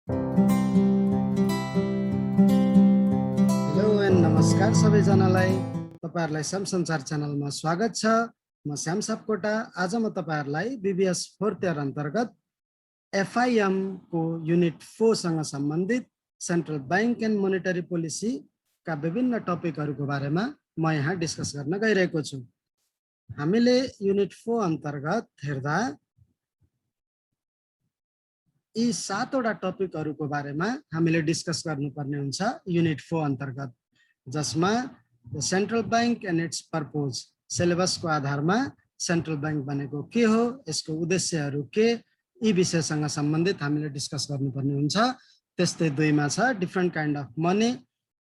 Hello and नमस्कार सबैजनालाई। तपाईहरुलाई श्याम संचार च्यानलमा स्वागत छ। म श्याम सापकोटा। आज म तपाईहरुलाई बीबीएस 4th इयर अन्तर्गत एफआईएम को युनिट 4 सँग सम्बन्धित central bank and monetary policy का विभिन्न टपिकहरुको बारेमा म यहाँ डिस्कस गर्न गइरहेको छु। हामीले युनिट 4 अन्तर्गत हेर्दा यी 7 वटा टपिकहरुको बारेमा हामीले डिस्कस गर्नुपर्ने हुन्छ युनिट 4 अन्तर्गत, जसमा central bank and its purpose, सिलेबसको आधारमा सेन्ट्रल बैंक भनेको के हो, यसको उद्देश्यहरु के, यी विषयसँग सम्बन्धित हामीले डिस्कस गर्नुपर्ने हुन्छ। त्यस्तै 2 मा छ different kind of money,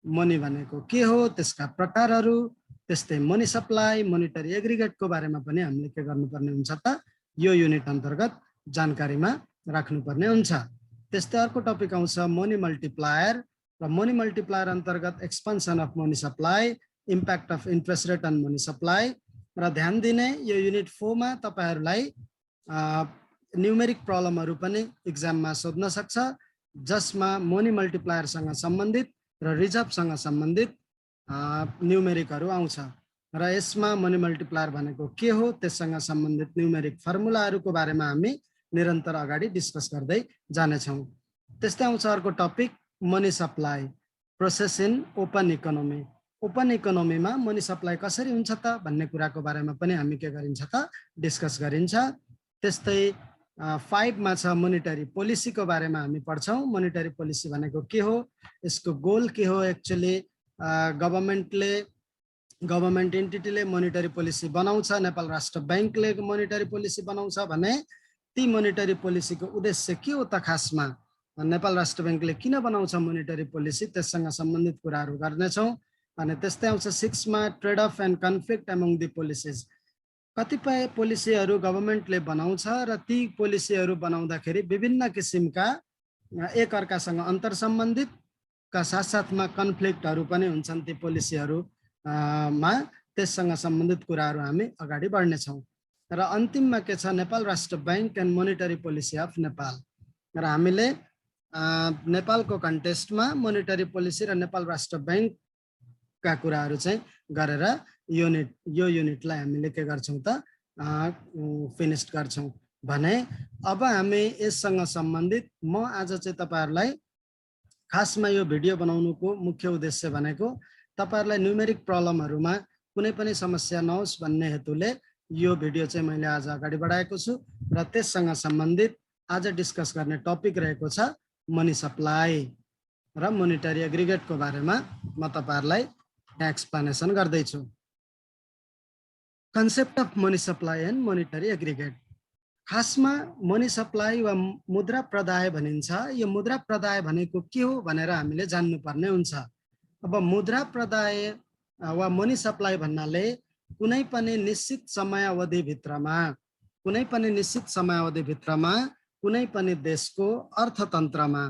money भनेको के हो, त्यसका प्रकारहरु, त्यस्तै मनी सप्लाई, मोनेटरी एग्रिगेटको बारेमा पनि हामीले के गर्नुपर्ने हुन्छ त यो युनिट अन्तर्गत जानकारीमा राख्नुपर्ने हुन्छ। त्यस्तै अर्को टपिक आउँछ मनी मल्टिप्लायर, र मनी मल्टिप्लायर अन्तर्गत expansion of money supply, impact of interest rate on money supply. र ध्यान दिने यो युनिट 4 मा तपाईहरुलाई न्यूमेरिक प्रब्लमहरु पनि एक्जाममा सोध्न सक्छ, जसमा मनी मल्टिप्लायर सँग सम्बन्धित र रिजर्भ सँग सम्बन्धित न्यूमेरिकहरु आउँछ। र यसमा मनी मल्टिप्लायर भनेको के हो, त्यससँग सम्बन्धित न्यूमेरिक फर्मुलाहरुको बारेमा हामी निरन्तर अगाडि डिस्कस गर्दै जानेछौं। त्यस्तै आउँछ अर्को topic money supply, process in open economy. Open इकोनोमीमा मनी सप्लाई कसरी हुन्छ त भन्ने कुराको बारेमा पनि हामी के गरिन्छ त डिस्कस गरिन्छ। त्यस्तै 5 मा छ मोनेटरी पोलिसीको बारेमा हामी पढ्छौं। मोनेटरी पोलिसी भनेको के हो, यसको गोल के हो, एक्चुअली गभर्नमेन्ट एन्टिटीले मोनेटरी पोलिसी बनाउँछ, नेपाल राष्ट्र बैंकले मोनेटरी पोलिसी बनाउँछ भने ती मोनेटरी पोलिसीको उद्देश्य के हो त, खासमा नेपाल राष्ट्र बैंकले किन बनाउँछ मोनेटरी पोलिसी, त्यससँग सम्बन्धित कुराहरु गर्नेछौं। अनि त्यस्तै आउँछ 6 मा trade off and conflict among the policies. कतिपय पोलिसीहरु गभर्नमेन्टले बनाउँछ र ती पोलिसीहरु बनाउँदाखेरि विभिन्न किसिमका एक अर्कासँग अन्तर सम्बन्धित का साथसाथमा कन्फ्लिक्टहरु पनि हुन्छन् ती पोलिसीहरु मा, त्यससँग सम्बन्धित कुराहरु हामी अगाडि बढ्नेछौं। र अन्तिममा के छ नेपाल राष्ट्र bank and monetary policy of Nepal. र हामीले नेपालको कन्टेक्स्टमा मोनेटरी पोलिसी र नेपाल राष्ट्र बैंक का कुराहरु चाहिँ गरेर यो युनिटलाई हामीले के गर्छौं त फिनिश गर्छौं भने अब हामी यससँग सम्बन्धित म आज चाहिँ तपाईहरुलाई खासमा यो भिडियो बनाउनुको मुख्य उद्देश्य भनेको तपाईहरुलाई न्यूमेरिक प्रब्लमहरुमा कुनै पनि समस्या नहोस् भन्ने हेतुले यो भिडियो चाहिँ मैले आज अगाडि बढाएको छु। र त्यससँग सम्बन्धित आज डिस्कस गर्ने टपिक रहेको छ मनी सप्लाई र मोनेटरी एग्रिगेटको बारेमा म तपाईहरुलाई एक्सप्लेनेसन गर्दै छु। Concept of money supply and monetary aggregate. खासमा मनी सप्लाई वा मुद्रा प्रदाय भनिन्छ। यो मुद्रा प्रदाय भनेको के हो भनेर हामीले जान्नुपर्ने हुन्छ। अब मुद्रा प्रदाय वा मनी सप्लाई भन्नाले कुनै पनि निश्चित समयावधि भित्रमा कुनै पनि देशको अर्थतन्त्रमा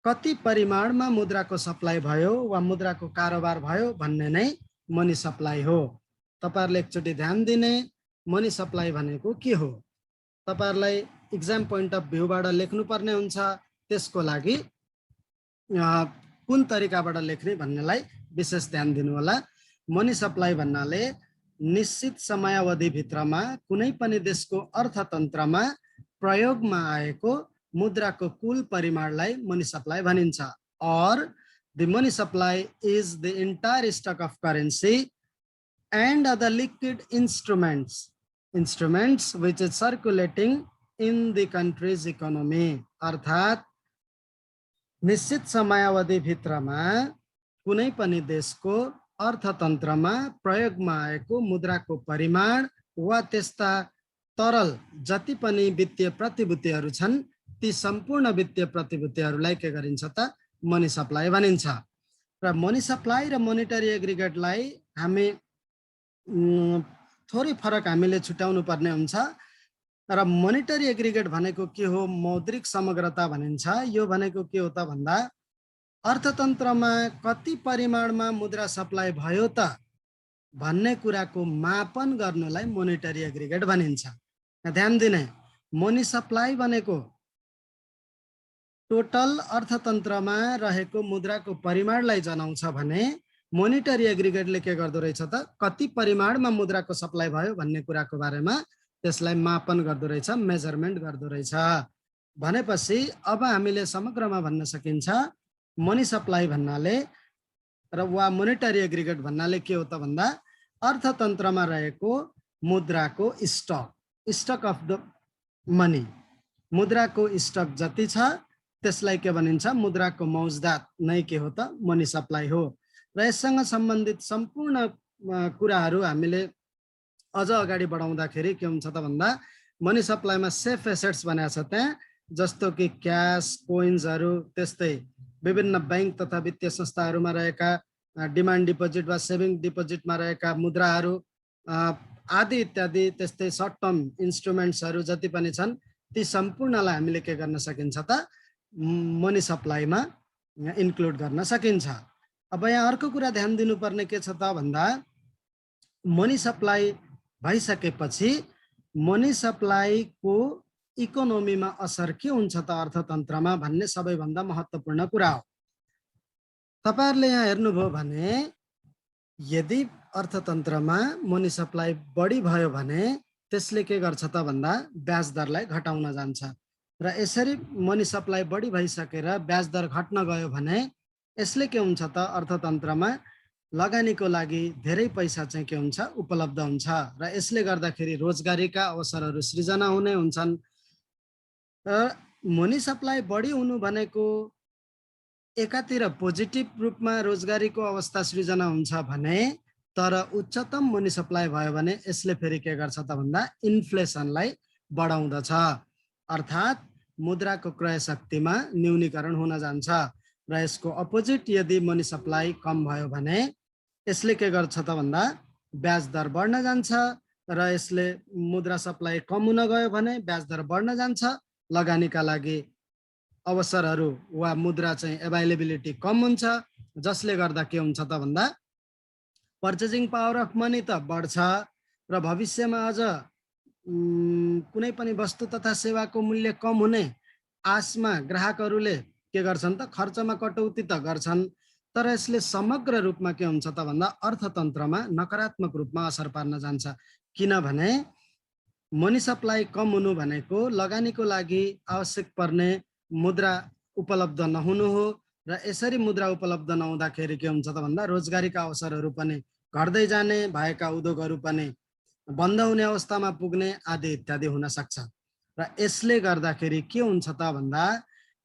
कति परिमाणमा मुद्राको सप्लाई भयो वा मुद्राको कारोबार भयो भन्ने नै मनी सप्लाई हो। तपाईहरुले एकचोटी ध्यान दिने मनी सप्लाई भनेको के हो, तपाईहरुलाई एक्जाम पोइन्ट अफ भ्यूबाट लेख्नु पर्ने हुन्छ। त्यसको लागि कुन तरिकाबाट लेख्ने भन्नेलाई विशेष ध्यान दिनु होला। मनी सप्लाई भन्नाले निश्चित समयावधि भित्रमा कुनै पनि देशको अर्थतन्त्रमा प्रयोगमा आएको मुद्राको कुल परिमाणलाई मनी सप्लाई भनिन्छ। Or the money supply is the entire stock of currency and other liquid instruments which is circulating in the country's economy। अर्थात निश्चित समयावधि भित्रमा कुनै पनि देशको अर्थतन्त्रमा प्रयोगमा आएको मुद्राको परिमाण वा त्यस्ता तरल जति पनि वित्तीय प्रतिभूतिहरू छन् ती सम्पूर्ण वित्तीय प्रतिभूतिहरूलाई के गरिन्छ त मनी सप्लाई भनिन्छ। र मनी सप्लाई र मोनेटरी एग्रिगेटलाई हामी थोरै फरक हामीले छुट्याउनु पर्ने हुन्छ। र मोनेटरी एग्रिगेट भनेको के हो, मौद्रिक समग्रता भनिन्छ। यो भनेको के हो त भन्दा अर्थतन्त्रमा कति परिमाणमा मुद्रा सप्लाई भयो त भन्ने कुराको मापन गर्नलाई मोनेटरी एग्रिगेट भनिन्छ। ध्यान दिने मनी सप्लाई भनेको टोटल अर्थतन्त्रमा रहेको मुद्राको परिमाणलाई जनाउँछ भने मोनिटरी एग्रिगेटले के गर्दो रहेछ त कति परिमाणमा मुद्राको सप्लाई भयो भन्ने कुराको बारेमा त्यसलाई मापन गर्दो रहेछ, मेजरमेन्ट गर्दो रहेछ। भनेपछि अब हामीले समग्रमा भन्न सकिन्छ मनी सप्लाई भन्नाले र वा मोनिटरी एग्रिगेट भन्नाले के हो त भन्दा अर्थतन्त्रमा रहेको मुद्राको स्टक अफ द मनी, मुद्राको स्टक जति छ त्यसलाई के भनिन्छ मुद्राको मौजदात नै के हो त मनी सप्लाई हो। र यससँग सम्बन्धित सम्पूर्ण कुराहरू हामीले अझ अगाडि बढाउँदाखेरि के हुन्छ त भन्दा मनी सप्लाईमा सेफ एसेट्स भनेको छ त्यहाँ, जस्तो कि क्यास, कोइन्सहरू, त्यस्तै विभिन्न बैंक तथा वित्तीय संस्थाहरूमा रहेका डिमान्ड डिपोजिट वा सेभिङ डिपोजिटमा रहेका मुद्राहरू आदि इत्यादि, त्यस्तै सर्ट टर्म इन्स्ट्रुमेन्ट्सहरू जति पनि छन् ती सम्पूर्णलाई हामीले के गर्न सकिन्छ त मनी सप्लाईमा इन्क्लुड गर्न सकिन्छ। अब यहाँ अर्को कुरा ध्यान दिनुपर्ने के छ त भन्दा मनी सप्लाई भइसकेपछि मनी सप्लाईको इकोनोमीमा असर के हुन्छ त अर्थतन्त्रमा भन्ने सबैभन्दा महत्त्वपूर्ण कुरा हो। तपाईहरुले यहाँ हेर्नुभयो भने यदि अर्थतन्त्रमा मनी सप्लाई बढी भयो भने त्यसले के गर्छ त भन्दा ब्याज दरलाई घटाउन जान्छ र यसरी मनी सप्लाई बढी भइसकेर ब्याज दर घट्न गयो भने यसले के हुन्छ त अर्थतन्त्रमा लगानीको लागि धेरै पैसा चाहिँ के हुन्छ उपलब्ध हुन्छ र यसले गर्दाखेरि रोजगारीका अवसरहरू सृजना हुने हुन्छन्। मनी सप्लाई बढी हुनु भनेको एकातिर पोजिटिभ रूपमा रोजगारीको अवस्था सृजना हुन्छ भने तर उच्चतम मनी सप्लाई भयो भने यसले फेरि के गर्छ त भन्दा इन्फ्लेसनलाई बढाउँदछ, अर्थात् मुद्राको क्रय शक्तिमा न्यूनीकरण हुन जान्छ। र यसको अपोजिट यदि मनी सप्लाई कम भयो भने यसले के गर्छ त भन्दा ब्याज दर बढ्न जान्छ र यसले मुद्रा सप्लाई कम हुन गयो भने ब्याज दर बढ्न जान्छ, लगानीका लागि अवसरहरू वा मुद्रा चाहिँ एभाइलेबिलिटी कम हुन्छ, जसले गर्दा के हुन्छ त भन्दा पर्चेजिङ पावर अफ मनी त बढ्छ र भविष्यमा अझ कुनै पनि वस्तु तथा सेवाको मूल्य कम हुने आशमा ग्राहकहरूले के गर्छन् त खर्चमा कटौती त गर्छन्, तर यसले समग्र रूपमा के हुन्छ त भन्दा अर्थतन्त्रमा नकारात्मक रूपमा असर पार्न जान्छ। किनभने मनी सप्लाई कम हुनु भनेको लगानीको लागि आवश्यक पर्ने मुद्रा उपलब्ध नहुनु हो र यसरी मुद्रा उपलब्ध नहुँदाखेरि के हुन्छ त भन्दा रोजगारीका अवसरहरू पनि घट्दै जाने, भएका उद्योगहरू पनि बन्द हुने अवस्थामा पुग्ने आदि इत्यादि हुन सक्छ। र यसले गर्दाखेरि के हुन्छ त भन्दा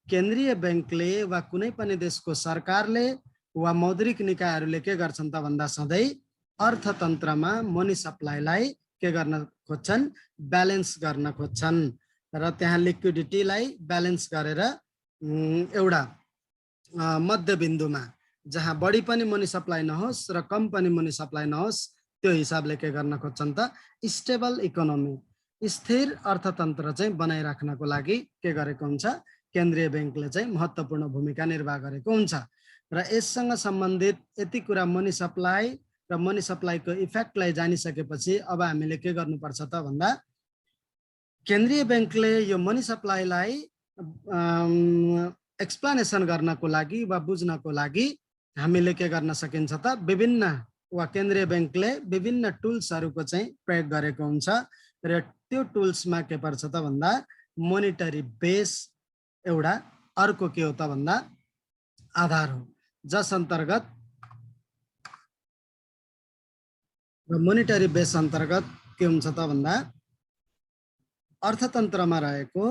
केन्द्रीय बैंकले वा कुनै पनि देशको सरकारले वा मौद्रिक निकायहरूले के गर्छन् त भन्दा सधैँ अर्थतन्त्रमा मनी सप्लाईलाई के गर्न खोज्छन्, ब्यालेन्स गर्न खोज्छन् र त्यहाँ लिक्विडिटीलाई ब्यालेन्स गरेर एउटा मध्यबिन्दुमा जहाँ बढी पनि मनी सप्लाई नहोस् र कम पनि मनी सप्लाई नहोस् त्यो हिसाबले के गर्न खोज्छन् त स्टेबल इकोनोमी, स्थिर अर्थतन्त्र चाहिँ बनाइराख्नको लागि के गरेको हुन्छ केन्द्रीय बैंकले चाहिँ महत्त्वपूर्ण भूमिका निर्वाह गरेको हुन्छ। र यससँग सम्बन्धित यति कुरा मनी सप्लाई र मनी सप्लाईको इफेक्टलाई जानिसकेपछि अब हामीले के गर्नुपर्छ त भन्दा केन्द्रीय बैंकले यो मनी सप्लाईलाई एक्सप्लेनेसन गर्नको लागि वा बुझ्नको लागि हामीले के गर्न सकिन्छ त विभिन्न वा केन्द्रीय बैंकले विभिन्न टुल्सहरूको चाहिँ प्रयोग गरेको हुन्छ र त्यो टुल्समा के पर्छ त भन्दा मोनिटरी बेस एउटा अर्को के हो त भन्दा आधार हो, जस अन्तर्गत मोनिटरी बेस अन्तर्गत के हुन्छ त भन्दा अर्थतन्त्रमा रहेको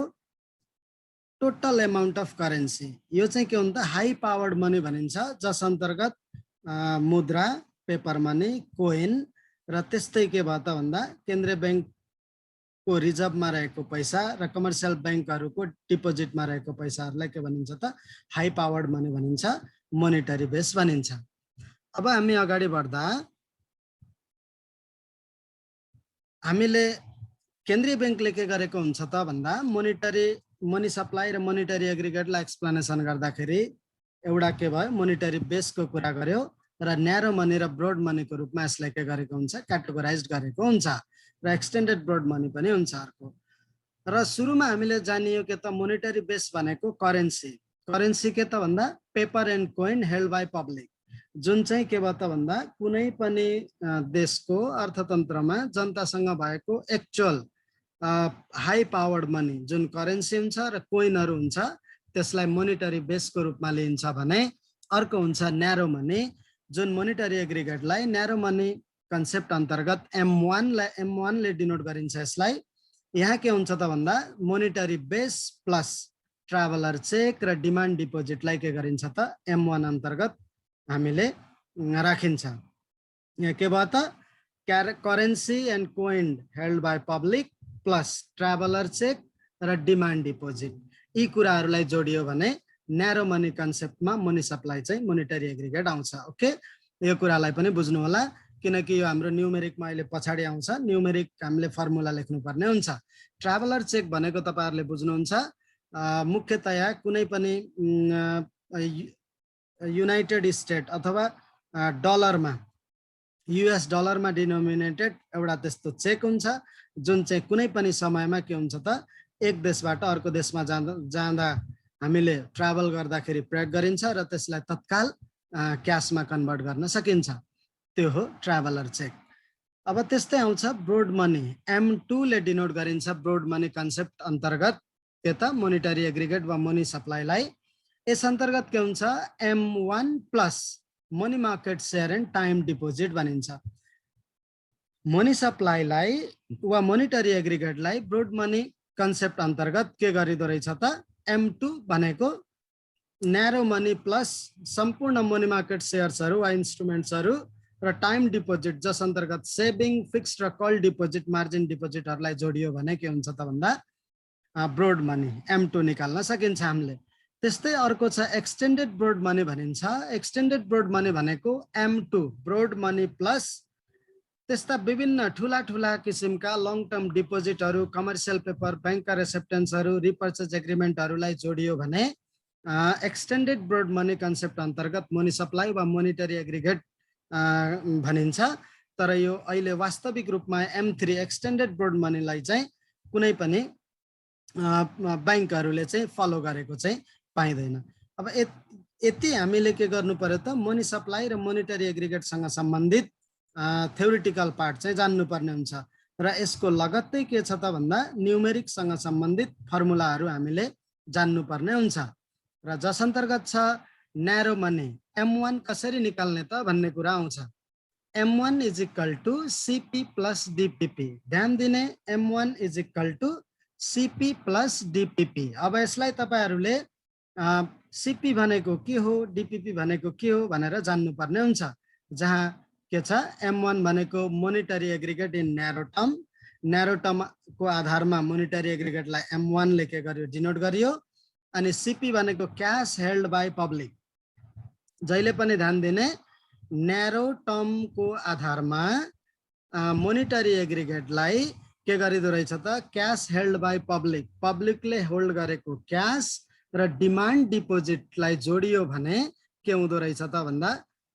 टोटल एमाउन्ट अफ करेन्सी यो चाहिँ के हुन्छ हाई पावर्ड मनी भनिन्छ, जस अन्तर्गत मुद्रा, पेपर मनी, कोइन र त्यस्तै के भयो त भन्दा केन्द्रीय बैंकको रिजर्भमा रहेको पैसा र कमर्सियल बैंकहरूको डिपोजिटमा रहेको पैसाहरूलाई के भनिन्छ त हाई पावर्ड मनी भनिन्छ, मोनिटरी बेस भनिन्छ। अब हामी अगाडि बढ्दा हामीले केन्द्रीय बैंकले के गरेको हुन्छ त भन्दा मनी सप्लाई र मोनिटरी एग्रिगेटलाई एक्सप्लेनेसन गर्दाखेरि एउटा के भयो मोनिटरी बेसको कुरा गर्यो र न्यारो मनी र ब्रोड मनीको रूपमा यसलाई के गरेको हुन्छ क्याटेगोराइज गरेको हुन्छ र एक्सटेन्डेड ब्रोड मनी पनि हुन्छ अर्को। र सुरुमा हामीले जानियो के त मोनेटरी बेस भनेको करेन्सी करेन्सी के त भन्दा paper and coin held by public जुन चाहिँ के भयो त भन्दा कुनै पनि देशको अर्थतन्त्रमा जनतासँग भएको एक्चुअल हाई पावर्ड मनी जुन करेन्सी हुन्छ र कोइनहरू हुन्छ त्यसलाई मोनेटरी बेसको रूपमा लिइन्छ भने अर्को हुन्छ न्यारो मनी जुन मोनेटरी एग्रिगेटलाई न्यारो मनी कन्सेप्ट अन्तर्गत M1 ले डिनोट गरिन्छ यसलाई यहाँ के हुन्छ त भन्दा monetary base plus traveller cheque र डिमान्ड डिपोजिटलाई के गरिन्छ त M1 अन्तर्गत हामीले राखिन्छ यहाँ के भयो त currency and coin held by public plus traveller cheque र डिमान्ड डिपोजिट यी कुराहरूलाई जोडियो भने न्यारो मनी कन्सेप्टमा मनी सप्लाई चाहिँ मोनेटरी एग्रिगेट आउँछ ओके यो कुरालाई पनि बुझ्नु होला किनकि यो हाम्रो न्यूमेरिकमा अहिले पछाडी आउँछ न्यूमेरिक हामीले फर्मुला लेख्नु पर्ने हुन्छ ट्राभलर चेक भनेको तपाईहरुले बुझ्नुहुन्छ मुख्यतया कुनै पनि युनाइटेड स्टेट अथवा डलरमा US डलरमा डिनोमिनेटेड एउटा त्यस्तो चेक हुन्छ जुन चाहिँ कुनै पनि समयमा के हुन्छ त एक देशबाट अर्को देशमा जाँदा हामीले ट्राभल गर्दाखेरि प्रयोग गरिन्छ र त्यसलाई तत्काल क्याशमा कन्भर्ट गर्न सकिन्छ त्यो हो ट्राभलर चेक अब त्यस्तै आउँछ ब्रोड मनी M2 ले डिनोट गरिन्छ ब्रोड मनी कन्सेप्ट अन्तर्गत के त मोनेटरी एग्रिगेट वा मनी सप्लाईलाई यस अन्तर्गत के हुन्छ M1 plus money market share and time deposit भनिन्छ मनी सप्लाईलाई वा मोनेटरी एग्रिगेटलाई ब्रोड मनी कन्सेप्ट अन्तर्गत के गरिदो रहेछ त M2 भनेको न्यारो मनी प्लस सम्पूर्ण मनी मार्केट शेयर्सहरु वा इन्स्ट्रुमेन्ट्सहरु र टाइम डिपोजिट जस अन्तर्गत सेभिङ फिक्स्ड र कल डिपोजिट मार्जिन डिपोजिटहरुलाई जोडियो भने के हुन्छ त भन्दा ब्रोड मनी M2 निकाल्न सकिन्छ हामीले त्यस्तै अर्को छ एक्सटेन्डेड ब्रोड मनी भनिन्छ एक्सटेन्डेड ब्रोड मनी भनेको M2 ब्रोड मनी प्लस त्यस्ता विभिन्न ठूला किसिमका लङ टर्म डिपोजिटहरु कमर्शियल पेपर बैंकका एक्सेप्टेन्सहरु रिपर्चेज एग्रीमेन्टहरुलाई जोडियो भने एक्सटेन्डेड ब्रोड मनी कन्सेप्ट अन्तर्गत मनी सप्लाई वा मोनेटरी एग्रिगेट भनिन्छ तर यो अहिले वास्तविक रूपमा M3 एक्सटेन्डेड ब्रोड मनीलाई चाहिँ कुनै पनि बैंकहरुले चाहिँ फलो गरेको चाहिँ पाइदैन अब यति हामीले के गर्नु पर्यो त मनी सप्लाई र मोनेटरी एग्रिगेट सँग सम्बन्धित थ्योरेटिकल पार्ट चाहिँ जान्नु पर्ने हुन्छ र यसको लगत्तै के छ त भन्दा न्यूमेरिक सँग सम्बन्धित फर्मुलाहरु हामीले जान्नु पर्ने हुन्छ र जस अन्तर्गत छ न्यारो मनी M1 कसरी निकाल्ने त भन्ने कुरा आउँछ M1 is equal to CP plus DPP ध्यान दिने M1 is equal to CP plus DPP अब यसलाई तपाईहरुले CP भनेको के हो DPP भनेको के हो भनेर जान्नु पर्ने हुन्छ जहाँ के छ M1 भनेको monetary aggregate in narrow term को आधारमा मोनेटरी एग्रिगेटलाई M1 ले के गर्यो डिनोट गरियो अनि CP भनेको क्याश हेल्ड बाई पब्लिक जहिले पनि ध्यान दिने न्यारो टर्म को आधारमा मोनेटरी एग्रिगेटलाई के गरिदो रहेछ त क्याश हेल्ड बाई पब्लिकले होल्ड गरेको क्याश र डिमान्ड डिपोजिटलाई जोडियो भने के हुँदो रहेछ त भन्दा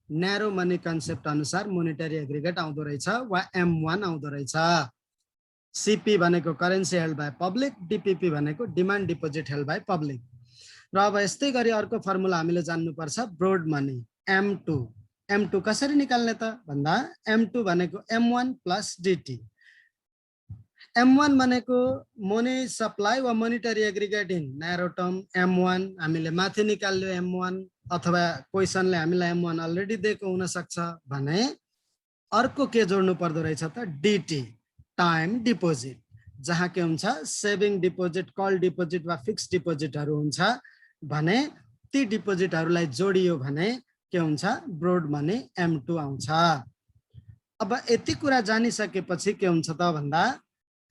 न्यारो मनी कन्सेप्ट अनुसार मोनेटरी एग्रिगेट आउँदो रहेछ वा M1 आउँदो रहेछ CP भनेको currency held by public DPP भनेको demand deposit held by public र अब यस्तै गरी अर्को फर्मुला हामीले जान्नु पर्छ ब्रोड मनी M2 कसरी निकाल्ने त भन्दा M2 भनेको M1 प्लस DT M1 भनेको मनी सप्लाई वा monetary aggregate in narrow term M1 हामीले माथि निकाल्यो M1 अथवा क्वेशनले हामीलाई M1 अलरेडी दिएको हुन सक्छ भने अर्को के जोड्नु पर्दो रहेछ त DT टाइम डिपोजिट जहाँ के हुन्छ सेभिङ डिपोजिट कल डिपोजिट वा फिक्स्ड डिपोजिटहरु हुन्छ भने ती डिपोजिटहरुलाई जोडियो भने के हुन्छ ब्रोड मनी M2 आउँछ अब यति कुरा जानिसकेपछि के हुन्छ त भन्दा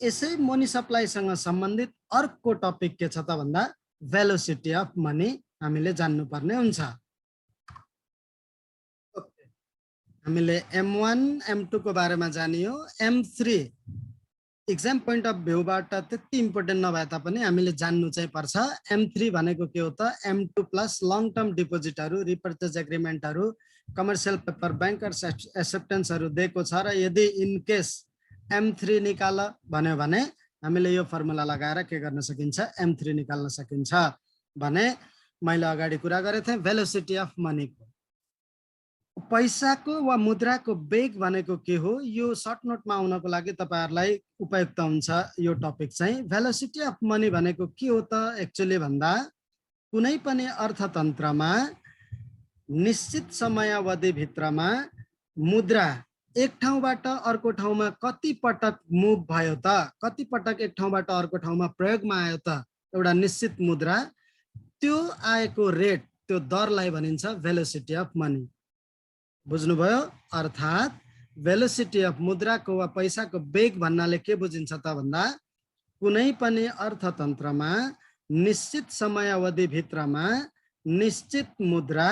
यसै मनी सप्लाई सँग सम्बन्धित अर्को टपिक के छ त भन्दा भेलोसिटी अफ मनी हामीले जान्नु पर्ने हुन्छ हामीले M1 M2 को बारेमा जानियो M3 exam point of view बाट त्यति इम्पोर्टेन्ट नभए तापनि हामीले जान्नु चाहिँ पर्छ M3 भनेको के हो त M2 प्लस लङ टर्म डिपोजिटहरु रिपर्चेज एग्रीमेन्टहरु कमर्शियल पेपर बैंकर्स एक्सेप्टेन्सहरु दिएको छ र यदि इन केस M3 निकाल भन्यो भने हामीले यो फर्मुला लगाएर के गर्न सकिन्छ M3 निकाल्न सकिन्छ भने मैले अगाडि कुरा गरेको थिएँ भेलोसिटी अफ मनीको पैसाको वा मुद्राको वेग भनेको के हो यो सर्ट नोटमा आउनको लागि तपाईहरुलाई उपयुक्त हुन्छ यो टपिक चाहिँ भेलोसिटी अफ मनी भनेको के हो त एक्चुअली भन्दा कुनै पनि अर्थतन्त्रमा निश्चित समयावधि भित्रमा मुद्रा एक ठाउँबाट अर्को ठाउँमा कति पटक मुभ भयो त कति पटक एक ठाउँबाट अर्को ठाउँमा प्रयोगमा आयो त एउटा निश्चित मुद्रा त्यो आएको रेट त्यो दरलाई भनिन्छ भेलोसिटी अफ मनी बुझ्नुभयो अर्थात भेलोसिटी अफ मुद्राको वा पैसाको वेग भन्नाले के बुझिन्छ त भन्दा कुनै पनि अर्थतन्त्रमा निश्चित समयावधि भित्रमा निश्चित मुद्रा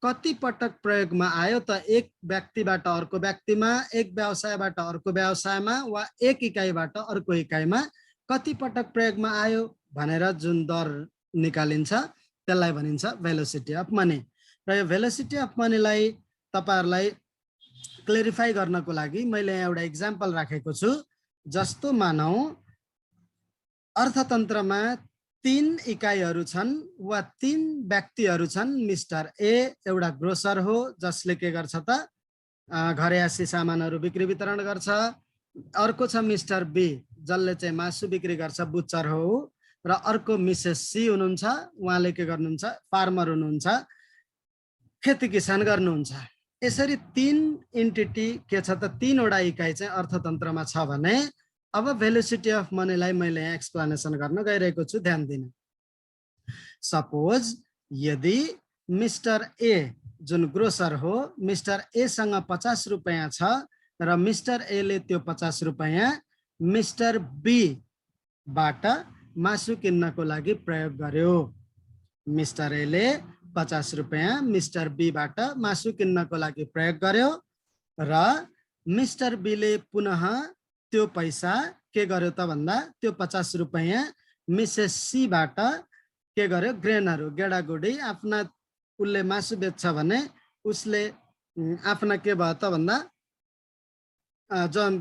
कति पटक प्रयोगमा आयो त एक व्यक्तिबाट अर्को व्यक्तिमा एक व्यवसायबाट अर्को व्यवसायमा वा एक इकाइबाट अर्को इकाइमा कति पटक प्रयोगमा आयो भनेर जुन दर निकालिन्छ त्यसलाई भनिन्छ भेलोसिटी अफ मनी र यो भेलोसिटी अफ मनीलाई तपाईहरुलाई क्लेरिफाई गर्नको लागि मैले एउटा एक्जाम्पल राखेको छु जस्तो मानौ अर्थतन्त्रमा 3 इकाइहरू छन् वा 3 व्यक्तिहरू छन् मिस्टर ए एउटा ग्रोसर हो जसले के गर्छ त घरेयासी सामानहरू बिक्री वितरण गर्छ अर्को छ मिस्टर बी जसले चाहिँ मासु बिक्री गर्छ बुचर हो र अर्को मिसेस सी हुनुहुन्छ उहाँले के गर्नुहुन्छ फार्मर हुनुहुन्छ खेती किसान गर्नुहुन्छ यसरी 3 एन्टिटी के छ त 3 वटा इकाइ चाहिँ अर्थतन्त्रमा छ भने अब भेलोसिटी अफ मनीलाई मैले यहाँ एक्सप्लेनेसन गर्न गइरहेको छु ध्यान दिन सपोज यदि मिस्टर ए जुन ग्रोसर हो मिस्टर ए सँग 50 रुपैयाँ छ र मिस्टर ए ले त्यो 50 रुपैयाँ मिस्टर बी बाट मासु किन्नको लागि प्रयोग गर्यो मिस्टर ए ले 50 रुपैयाँ मिस्टर बी बाट मासु किन्नको लागि प्रयोग गर्यो र मिस्टर बी ले पुनः त्यो पैसा के गर्यो त भन्दा त्यो 50 रुपैयाँ मिसेस सी बाट के गर्यो ग्रेनहरु गेडागुडी आफ्ना उले मासु बेच्छ भने उसले आफ्ना के भयो त भन्दा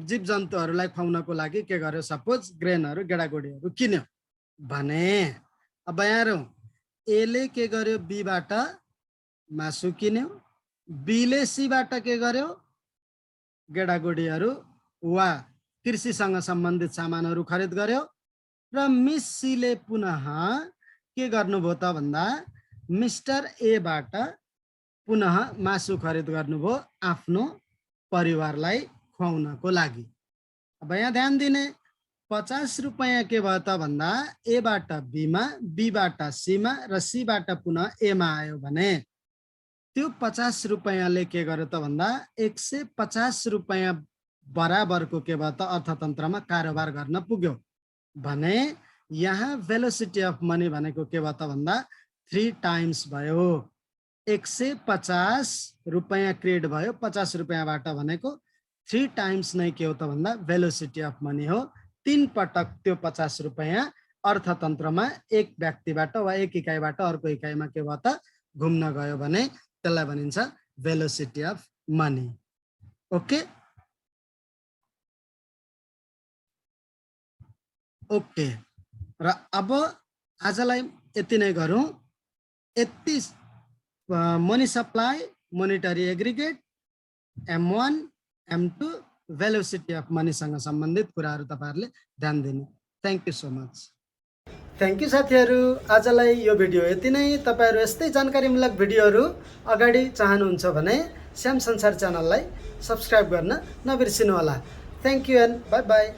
जीव जन्तुहरुलाई खुवाउनको लागि के गर्यो सपोज ग्रेनहरु गेडागुडीहरु किन्यो भने अब यहाँ ए ले के गर्यो बी बाट मासु किन्यो बी ले सी बाट के गर्यो गेडागुडीहरु वा कृषिसँग सम्बन्धित सामानहरु खरिद गर्यो र मिस सी ले पुनः के गर्नुभयो त भन्दा मिस्टर ए बाट पुनः मासु खरिद गर्नुभयो आफ्नो परिवारलाई खुवाउनको लागि अब यहाँ ध्यान दिने 50 रुपैयाँ के भयो त भन्दा ए बाट बी मा बी बाट सी मा र सी बाट पुनः ए मा आयो भने त्यो 50 रुपैयाँले के गर्यो त भन्दा 150 रुपैयाँ बराबरको के भयो त अर्थतन्त्रमा कारोबार गर्न पुग्यो भने यहाँ भेलोसिटी अफ मनी भनेको के भयो त भन्दा 3 टाइम्स भयो 150 रुपैयाँ क्रिएट भयो 50 रुपैयाँबाट भनेको 3 टाइम्स नै के हो त भन्दा भेलोसिटी अफ मनी हो 3 पटक त्यो 50 रुपैयाँ अर्थतन्त्रमा एक व्यक्तिबाट वा एक इकाइबाट अर्को इकाइमा के भयो त घुम्न गयो भने त्यसलाई भनिन्छ velocity of money okay okay र अब आजलाई यति नै गरौँ यति money supply monetary aggregate M1 M2 velocity of money सँग सम्बन्धित कुराहरु तपाईहरुले ध्यान दिनु thank you so much thank you साथीहरु आजलाई यो भिडियो यति नै तपाईहरु यस्तै जानकारीमूलक भिडियोहरु अगाडि चाहनुहुन्छ भने श्याम संसार च्यानललाई सब्स्क्राइब गर्न नबिर्सिनु होला thank you and bye bye